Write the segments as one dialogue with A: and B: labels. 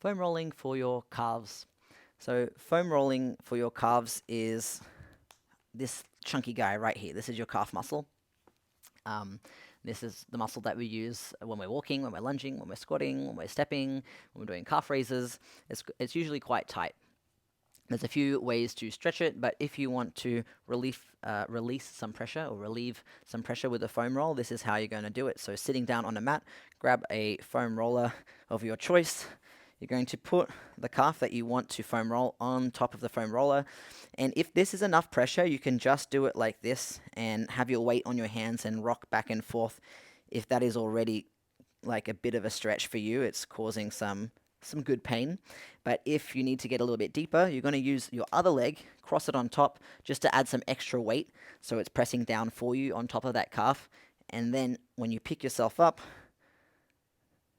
A: Foam rolling for your calves. So foam rolling for your calves is this chunky guy right here. This is your calf muscle. Um, this is the muscle that we use when we're walking, when we're lunging, when we're squatting, when we're stepping, when we're doing calf raises. It's usually quite tight. There's a few ways to stretch it, but if you want to release some pressure or relieve some pressure with a foam roll, this is how you're going to do it. So sitting down on a mat, grab a foam roller of your choice. You're going to put the calf that you want to foam roll on top of the foam roller. And if this is enough pressure, you can just do it like this and have your weight on your hands and rock back and forth. If that is already like a bit of a stretch for you, it's causing some good pain. But if you need to get a little bit deeper, you're going to use your other leg, cross it on top, just to add some extra weight, so it's pressing down for you on top of that calf. And then when you pick yourself up,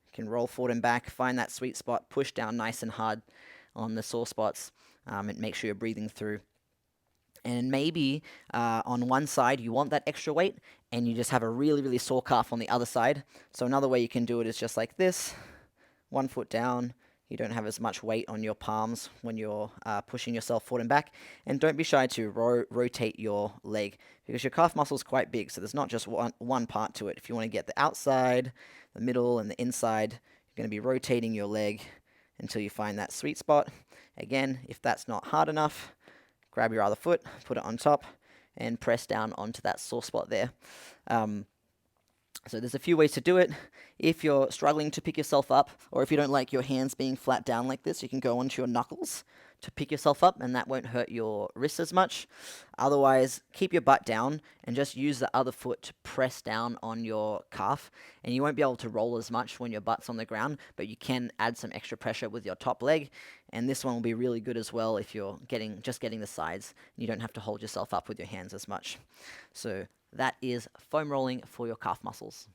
A: you can roll forward and back, find that sweet spot, push down nice and hard on the sore spots, and make sure you're breathing through. And maybe on one side you want that extra weight, and you just have a really, really sore calf on the other side. So another way you can do it is just like this. 1 foot down, you don't have as much weight on your palms when you're pushing yourself forward and back. And don't be shy to rotate your leg, because your calf muscle is quite big, so there's not just one part to it. If you want to get the outside, the middle, and the inside, you're going to be rotating your leg until you find that sweet spot. Again, if that's not hard enough, grab your other foot, put it on top, and press down onto that sore spot there. So there's a few ways to do it. If you're struggling to pick yourself up, or if you don't like your hands being flat down like this, you can go onto your knuckles to pick yourself up, and that won't hurt your wrists as much. Otherwise, keep your butt down and just use the other foot to press down on your calf, and you won't be able to roll as much when your butt's on the ground, but you can add some extra pressure with your top leg. And this one will be really good as well if you're just getting the sides. You don't have to hold yourself up with your hands as much. So that is foam rolling for your calf muscles.